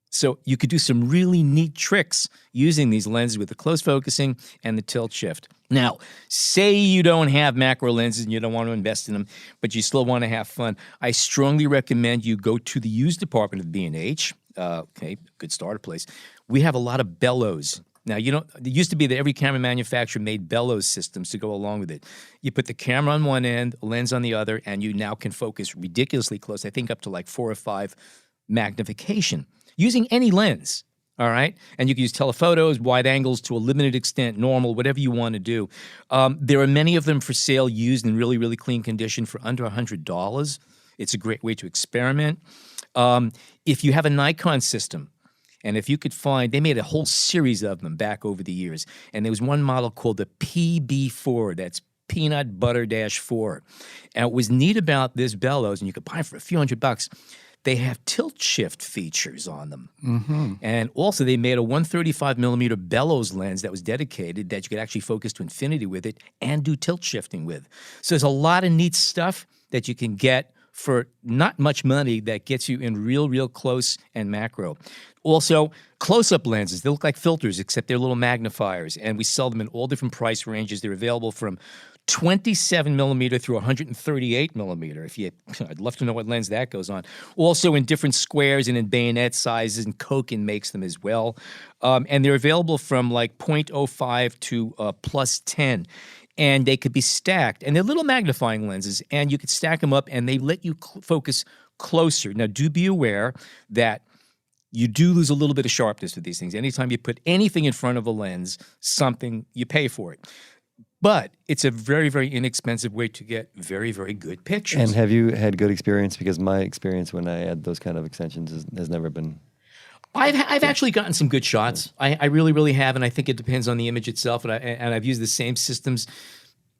Speaker 2: So you could do some really neat tricks using these lenses with the close focusing and the tilt shift. Now, say you don't have macro lenses and you don't want to invest in them, but you still want to have fun. I strongly recommend you go to the used department of B&H. Okay, good starter place. We have a lot of bellows. Now, it used to be that every camera manufacturer made bellows systems to go along with it. You put the camera on one end, a lens on the other, and you now can focus ridiculously close, I think up to like 4 or 5 magnification, using any lens, all right? And you can use telephotos, wide angles to a limited extent, normal, whatever you want to do. There are many of them for sale, used in really, really clean condition for under $100. It's a great way to experiment. If you have a Nikon system, and if you could find, they made a whole series of them back over the years. And there was one model called the PB4. That's Peanut Butter -4. And what was neat about this bellows, and you could buy it for a few $100, they have tilt shift features on them. And also they made a 135 millimeter bellows lens that was dedicated that you could actually focus to infinity with it and do tilt shifting with. So there's a lot of neat stuff that you can get for not much money that gets you in real close and macro. Also, close-up lenses, they look like filters, except they're little magnifiers, and we sell them in all different price ranges. They're available from 27 millimeter through 138 millimeter. I'd love to know what lens that goes on. Also in different squares and in bayonet sizes, and Koken makes them as well. And they're available from like 0.05 to plus 10. And they could be stacked. And they're little magnifying lenses, and you could stack them up, and they let you focus closer. Now, do be aware that you do lose a little bit of sharpness with these things. Anytime you put anything in front of a lens, you pay for it. But it's a very inexpensive way to get very good pictures.
Speaker 4: And have you had good experience? Because my experience when I add those kind of extensions has never been...
Speaker 2: I've actually gotten some good shots. I really have, and I think it depends on the image itself. And I've used the same systems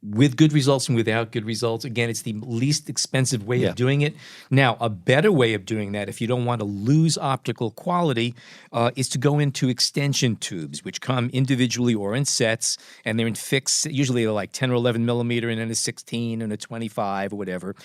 Speaker 2: with good results and without good results. Again, it's the least expensive way of doing it. Now, a better way of doing that, if you don't want to lose optical quality, is to go into extension tubes, which come individually or in sets, and they're in fixed, usually they're like 10 or 11 millimeter, and then a 16 and a 25 or whatever.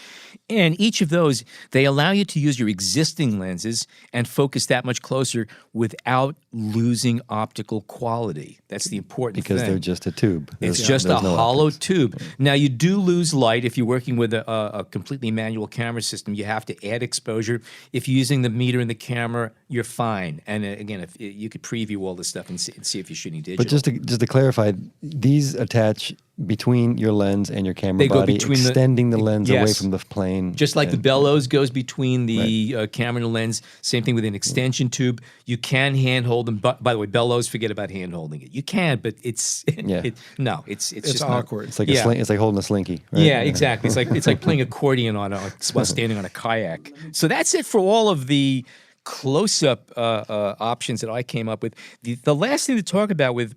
Speaker 2: And each of those, they allow you to use your existing lenses and focus that much closer without losing optical quality. That's the important thing.
Speaker 4: Because they're just a tube.
Speaker 2: It's just a hollow tube. Now, you do lose light if you're working with a completely manual camera system. You have to add exposure. If you're using the meter in the camera, you're fine. And again, if you could preview all this stuff and see if you're shooting digital.
Speaker 4: But just to clarify, these attach between your lens and your camera body, extending the lens away from the plane.
Speaker 2: Just like the bellows goes between the camera and the lens. Same thing with an extension tube. You can handhold them. By the way, bellows, forget about hand-holding it. You can, but it's just
Speaker 3: awkward.
Speaker 4: It's like it's like holding a slinky. Right?
Speaker 2: Yeah, exactly. It's like playing accordion while standing on a kayak. So that's it for all of the close-up options that I came up with. The last thing to talk about with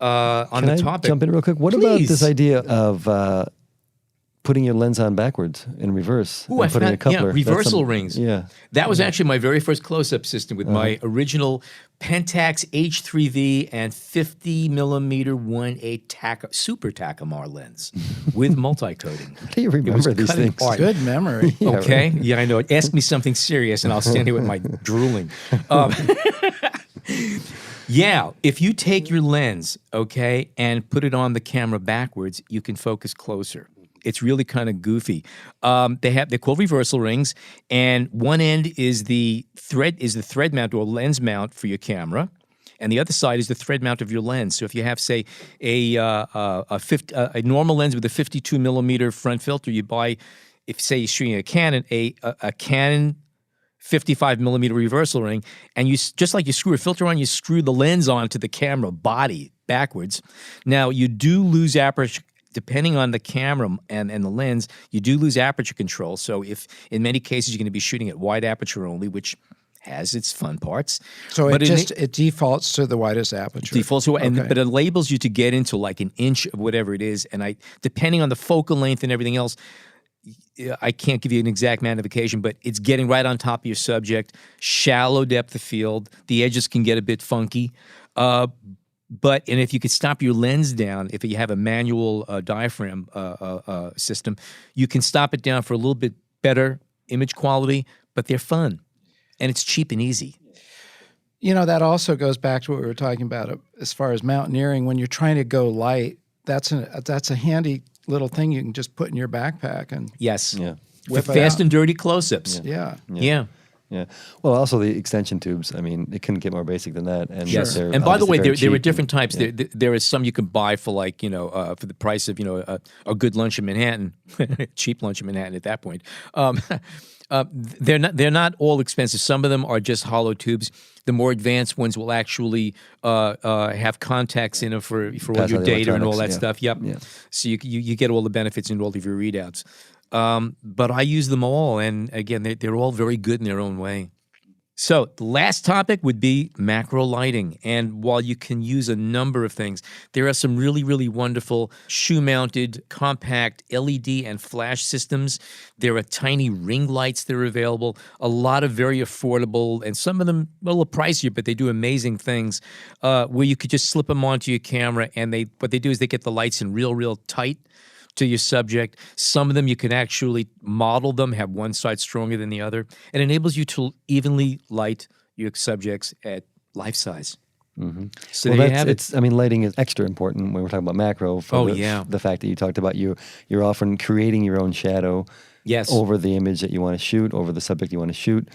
Speaker 2: on the topic.
Speaker 4: Jump in real quick? What about this idea of putting your lens on backwards in reverse and putting a coupler?
Speaker 2: Reversal rings.
Speaker 4: Yeah.
Speaker 2: That was actually my very first close-up system with my original Pentax H3V and 50 millimeter 1.8 Super Takumar lens with multi-coating.
Speaker 4: How do you remember these things?
Speaker 3: Good memory.
Speaker 2: Okay. Yeah, I know. Ask me something serious and I'll stand here with my drooling. Yeah, if you take your lens, okay, and put it on the camera backwards, you can focus closer. It's really kind of goofy. They're called reversal rings, and one end is the thread mount or lens mount for your camera, and the other side is the thread mount of your lens. So if you have, say, a normal lens with a 52 millimeter front filter, you buy, if say you're shooting a Canon, a Canon 55 millimeter reversal ring, and you just like you screw a filter on, you screw the lens onto the camera body backwards. Now you do lose aperture. Depending on the camera and the lens, you do lose aperture control. So if in many cases you're going to be shooting at wide aperture only, which has its fun parts.
Speaker 3: So it defaults to the widest aperture.
Speaker 2: Defaults to, but it labels you to get into like an inch of whatever it is. And depending on the focal length and everything else, I can't give you an exact magnification, but it's getting right on top of your subject. Shallow depth of field. The edges can get a bit funky. And if you could stop your lens down, if you have a manual diaphragm system, you can stop it down for a little bit better image quality, but they're fun. And it's cheap and easy.
Speaker 3: You know, that also goes back to what we were talking about as far as mountaineering. When you're trying to go light, that's a handy little thing you can just put in your backpack and
Speaker 2: with fast and dirty close-ups.
Speaker 3: Yeah.
Speaker 4: Well, also the extension tubes. I mean, it couldn't get more basic than that. And
Speaker 2: and by the way, there are different types. There is some you can buy for like for the price of a good lunch in Manhattan, cheap lunch in Manhattan at that point. They're not all expensive. Some of them are just hollow tubes. The more advanced ones will actually have contacts in them for all your data and all that stuff. Yep. Yeah. So you get all the benefits in all of your readouts. But I use them all, and again, they're all very good in their own way. So the last topic would be macro lighting. And while you can use a number of things, there are some really, really wonderful shoe-mounted, compact LED and flash systems. There are tiny ring lights that are available, a lot of very affordable, and some of them a little pricier, but they do amazing things, where you could just slip them onto your camera, and what they do is they get the lights in real, real tight to your subject. Some of them you can actually model them, have one side stronger than the other. It enables you to evenly light your subjects at life size.
Speaker 4: Mm-hmm.
Speaker 2: So
Speaker 4: well,
Speaker 2: there you have it.
Speaker 4: I mean, lighting is extra important when we're talking about macro. For the fact that you talked about you're often creating your own shadow over the image that you want to shoot, over the subject you want to shoot.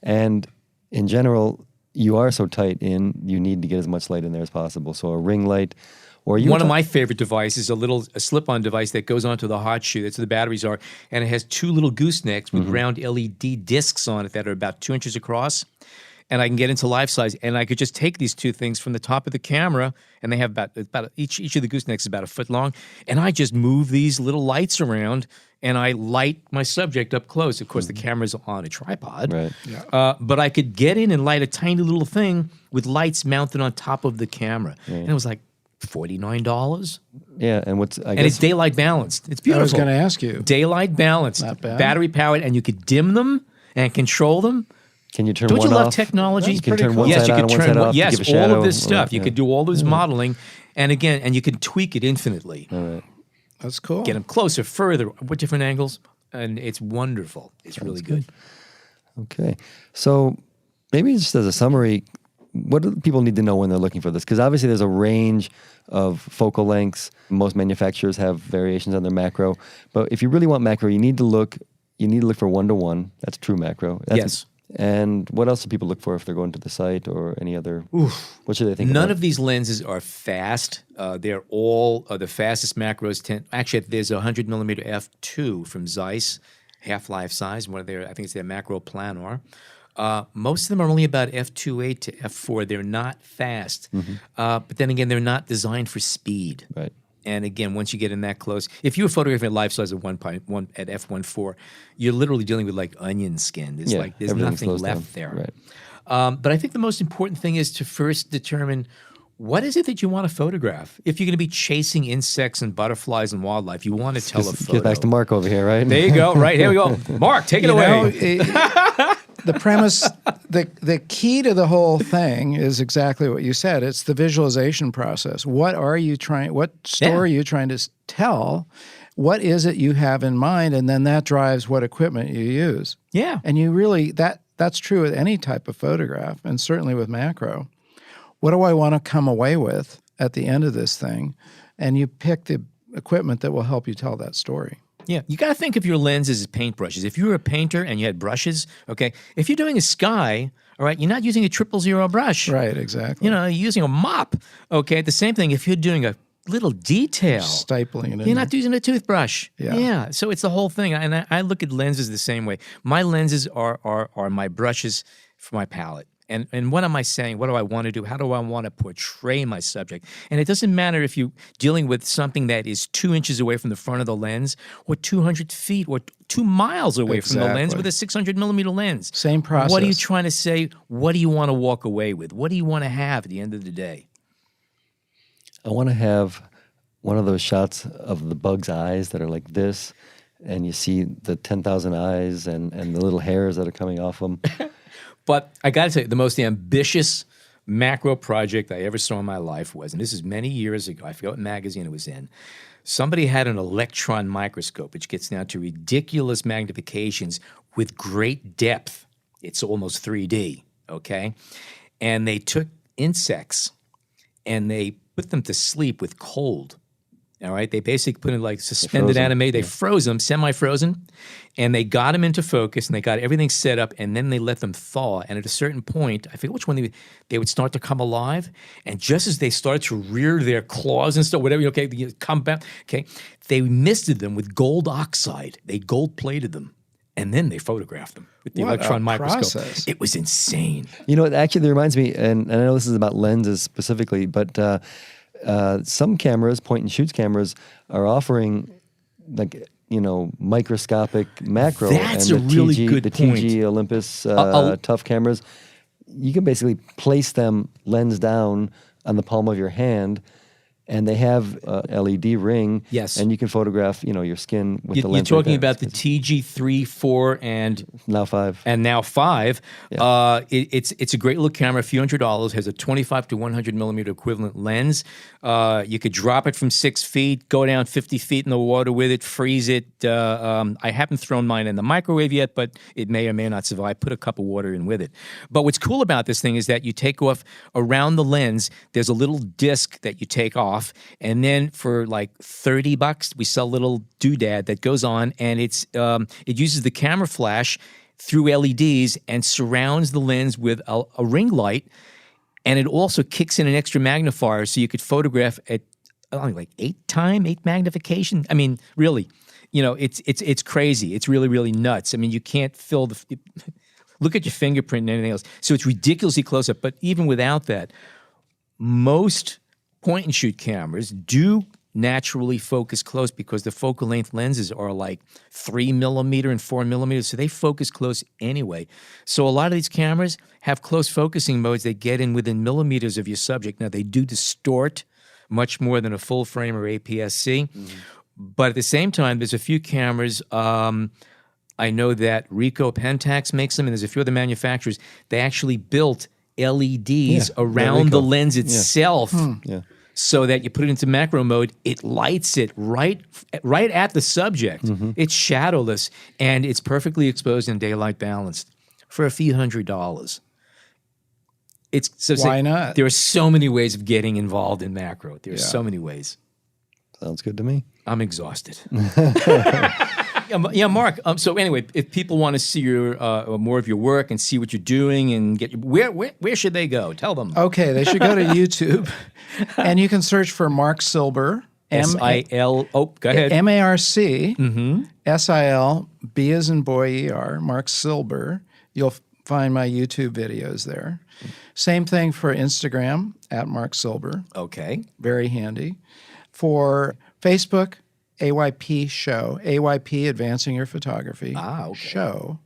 Speaker 4: And in general, you are so tight in, you need to get as much light in there as possible. So a ring light. One of my favorite devices, a slip-on device that goes onto the hot shoe. That's where the batteries are. And it has two little goosenecks with round LED discs on it that are about 2 inches across. And I can get into life size. And I could just take these two things from the top of the camera, and they have about each of the goosenecks is about a foot long. And I just move these little lights around, and I light my subject up close. Of course, the camera's on a tripod. Right.
Speaker 3: Yeah.
Speaker 2: But I could get in and light a tiny little thing with lights mounted on top of the camera. Right. And it was like $49.
Speaker 4: Yeah, and
Speaker 2: it's daylight balanced. It's beautiful.
Speaker 3: I was going to ask you.
Speaker 2: Daylight balanced,
Speaker 3: not bad.
Speaker 2: Battery powered, and you could dim them and control them.
Speaker 4: Can you turn
Speaker 2: Don't
Speaker 4: one off?
Speaker 2: you love technology?
Speaker 4: You can turn
Speaker 3: cool.
Speaker 4: one
Speaker 2: Yes,
Speaker 4: side
Speaker 2: you
Speaker 4: on
Speaker 2: could
Speaker 4: and one
Speaker 2: turn
Speaker 4: side off.
Speaker 2: yes,
Speaker 4: to give a
Speaker 2: all
Speaker 4: shadow.
Speaker 2: of this stuff. You
Speaker 4: Yeah.
Speaker 2: could do all this modeling, and you could tweak it infinitely.
Speaker 4: All right.
Speaker 3: That's cool.
Speaker 2: Get them closer, further, with different angles, and it's wonderful. It's really good.
Speaker 4: Okay, so maybe just as a summary, what do people need to know when they're looking for this? Because obviously there's a range of focal lengths. Most manufacturers have variations on their macro, but if you really want macro, you need to look for 1:1. That's true macro.
Speaker 2: Yes.
Speaker 4: And what else do people look for if they're going to the site or any other? What should they think?
Speaker 2: None
Speaker 4: about?
Speaker 2: of these lenses are fast. They're all the fastest macros. Actually, there's a 100 millimeter f2 from Zeiss, half-life size. I think it's their macro planar. Most of them are only about f2.8 to f4. They're not fast. But then again, they're not designed for speed.
Speaker 4: Right.
Speaker 2: And again, once you get in that close, if you were photographing at life size of 1.1 at f1.4, you're literally dealing with like onion skin. There's nothing left there.
Speaker 4: Right.
Speaker 2: But I think the most important thing is to first determine what is it that you want to photograph. If you're going to be chasing insects and butterflies and wildlife, you want to tell a photo.
Speaker 4: Get back to Mark over here, right?
Speaker 2: There you go. Right, here we go. Mark, take it away.
Speaker 3: The premise, the key to the whole thing is exactly what you said. It's the visualization process. What story are you trying to tell? What is it you have in mind? And then that drives what equipment you use.
Speaker 2: Yeah.
Speaker 3: And you really, that's true with any type of photograph, and certainly with macro. What do I want to come away with at the end of this thing? And you pick the equipment that will help you tell that story.
Speaker 2: Yeah, you got to think of your lenses as paintbrushes. If you were a painter and you had brushes, okay, if you're doing a sky, all right, you're not using a 000 brush.
Speaker 3: Right, exactly.
Speaker 2: You're using a mop, okay? The same thing if you're doing a little detail.
Speaker 3: Stipling it in.
Speaker 2: You're not using a toothbrush.
Speaker 3: Yeah.
Speaker 2: So it's the whole thing. And I look at lenses the same way. My lenses are my brushes for my palette. And what am I saying? What do I want to do? How do I want to portray my subject? And it doesn't matter if you're dealing with something that is 2 inches away from the front of the lens or 200 feet or 2 miles away from the lens with a 600 millimeter lens.
Speaker 3: Same process.
Speaker 2: What are you trying to say? What do you want to walk away with? What do you want to have at the end of the day?
Speaker 4: I want to have one of those shots of the bug's eyes that are like this, and you see the 10,000 eyes and the little hairs that are coming off them.
Speaker 2: But I got to tell you, the most ambitious macro project I ever saw in my life was, and this is many years ago, I forgot what magazine it was in, somebody had an electron microscope, which gets down to ridiculous magnifications with great depth. It's almost 3D, okay? And they took insects and they put them to sleep with cold. All right, they basically put in like suspended animate. They froze them, semi-frozen, and they got them into focus, and they got everything set up, and then they let them thaw. And at a certain point, I forget which one they would start to come alive. And just as they started to rear their claws and stuff, whatever, okay, they come back, okay, they misted them with gold oxide. They gold-plated them, and then they photographed them with the electron microscope.
Speaker 3: Process.
Speaker 2: It was insane.
Speaker 4: Actually, that reminds me, and I know this is about lenses specifically, but some cameras, point and shoots cameras, are offering like microscopic macro.
Speaker 2: That's
Speaker 4: and
Speaker 2: a really good
Speaker 4: the
Speaker 2: point.
Speaker 4: TG Olympus tough cameras, you can basically place them lens down on the palm of your hand, and they have a LED ring.
Speaker 2: Yes.
Speaker 4: And you can photograph, your skin with the
Speaker 2: You're
Speaker 4: lens.
Speaker 2: talking
Speaker 4: right there.
Speaker 2: about the TG3, 4, and
Speaker 4: now 5.
Speaker 2: and now 5.
Speaker 4: Yeah.
Speaker 2: It's a great little camera, a few $100s, has a 25 to 100 millimeter equivalent lens. You could drop it from 6 feet, go down 50 feet in the water with it, freeze it. I haven't thrown mine in the microwave yet, but it may or may not survive. Put a cup of water in with it. But what's cool about this thing is that you take off around the lens, there's a little disc that you take off, and then for like $30, we sell a little doodad that goes on, and it uses the camera flash through LEDs and surrounds the lens with a ring light, and it also kicks in an extra magnifier so you could photograph at like 8 magnification. I mean, really, it's crazy. It's really, really nuts. I mean, you can't fill look at your fingerprint and anything else. So it's ridiculously close up. But even without that, most point and shoot cameras do naturally focus close because the focal length lenses are like 3 millimeter and 4 millimeters, so they focus close anyway. So a lot of these cameras have close focusing modes that get in within millimeters of your subject. Now, they do distort much more than a full frame or APS-C, but at the same time, there's a few cameras. I know that Ricoh Pentax makes them, and there's a few other manufacturers. They actually built LEDs around the lens itself.
Speaker 4: Yeah.
Speaker 2: So that you put it into macro mode, it lights it right at the subject. It's shadowless, and it's perfectly exposed and daylight balanced for a few $100s.
Speaker 3: Why not?
Speaker 2: There are so many ways of getting involved in macro. There are so many ways.
Speaker 4: Sounds good to me.
Speaker 2: I'm exhausted. Yeah, Mark. So anyway, if people want to see your more of your work and see what you're doing and get where should they go? Tell them.
Speaker 3: Okay, they should go to YouTube, and you can search for Marc Silber.
Speaker 2: S-I-L. Oh, go ahead.
Speaker 3: M-A-R-C. S-I-L. B as in boy, E-R. Marc Silber. You'll find my YouTube videos there. Same thing for Instagram at Marc Silber.
Speaker 2: Okay.
Speaker 3: Very handy. For Facebook, AYP Show, AYP Advancing Your Photography Show.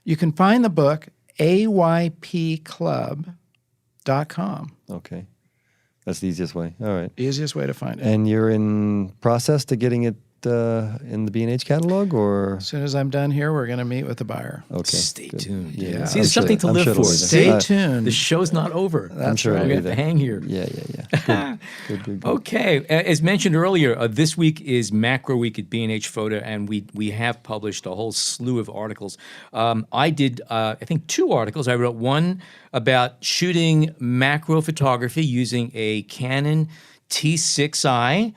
Speaker 3: You can find the book aypclub.com.
Speaker 4: Okay. That's the easiest way. All right.
Speaker 3: Easiest way to find it.
Speaker 4: And you're in process to getting it in the B&H catalog, or?
Speaker 3: As soon as I'm done here, we're going to meet with the buyer.
Speaker 4: Okay.
Speaker 2: Stay tuned.
Speaker 3: Yeah.
Speaker 2: See, there's something to live for.
Speaker 4: it'll be there.
Speaker 3: Stay tuned.
Speaker 2: The show's not over.
Speaker 3: That's
Speaker 4: sure
Speaker 3: right.
Speaker 4: it'll
Speaker 2: We
Speaker 4: be
Speaker 2: have to
Speaker 4: there.
Speaker 2: hang here.
Speaker 4: Yeah. Good.
Speaker 2: Okay. As mentioned earlier, this week is Macro Week at B&H Photo, and we have published a whole slew of articles. I did, I think, 2 articles. I wrote one about shooting macro photography using a Canon T6i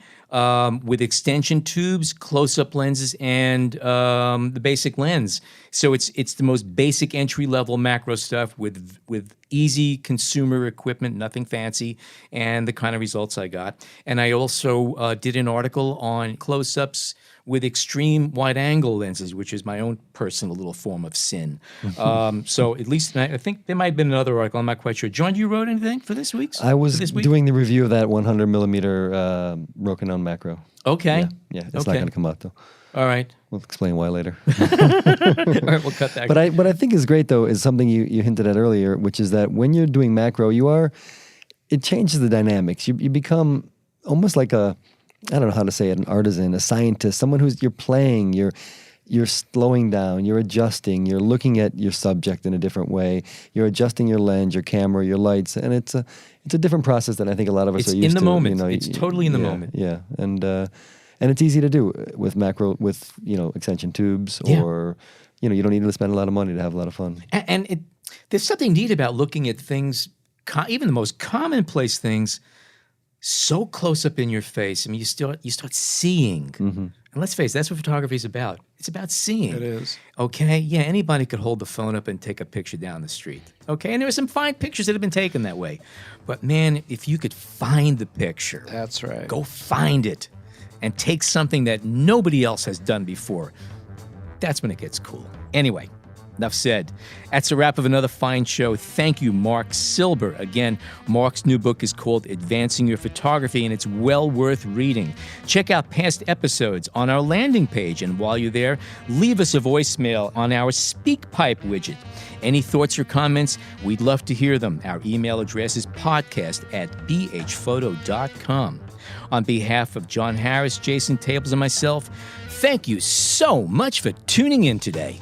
Speaker 2: with extension tubes, close-up lenses, and the basic lens. So it's the most basic entry-level macro stuff with easy consumer equipment, nothing fancy, and the kind of results I got. And I also did an article on close-ups with extreme wide-angle lenses, which is my own personal little form of sin. So at least I think there might have been another article. I'm not quite sure. John, you wrote anything for this week's?
Speaker 4: I was
Speaker 2: this week?
Speaker 4: doing the review of that 100 millimeter Rokinon macro.
Speaker 2: Okay.
Speaker 4: Yeah, it's not going to come out though.
Speaker 2: All right.
Speaker 4: We'll explain why later.
Speaker 2: All right, we'll cut that.
Speaker 4: But what I think is great though is something you hinted at earlier, which is that when you're doing macro, it changes the dynamics. You become almost like I don't know how to say it, an artisan, a scientist, someone you're playing, you're slowing down, you're adjusting, you're looking at your subject in a different way, you're adjusting your lens, your camera, your lights, and it's a different process that I think a lot of us are used to.
Speaker 2: It's in the moment. It's totally in the moment.
Speaker 4: Yeah, and it's easy to do with macro, with extension tubes, or you don't need to spend a lot of money to have a lot of fun.
Speaker 2: And there's something neat about looking at things, even the most commonplace things, so close up in your face. I mean, you start seeing. And let's face it, that's what photography is about. It's about seeing.
Speaker 3: It is.
Speaker 2: Okay? Yeah, anybody could hold the phone up and take a picture down the street. Okay? And there are some fine pictures that have been taken that way. But man, if you could find the picture.
Speaker 3: That's right.
Speaker 2: Go find it and take something that nobody else has done before. That's when it gets cool. Anyway, Enough said. That's a wrap of another fine show. Thank you, Marc Silber. Again, Marc's new book is called Advancing Your Photography, and it's well worth reading. Check out past episodes on our landing page, and while you're there, leave us a voicemail on our SpeakPipe widget. Any thoughts or comments? We'd love to hear them. Our email address is podcast@bhphoto.com. On behalf of John Harris, Jason Tables, and myself, thank you so much for tuning in today.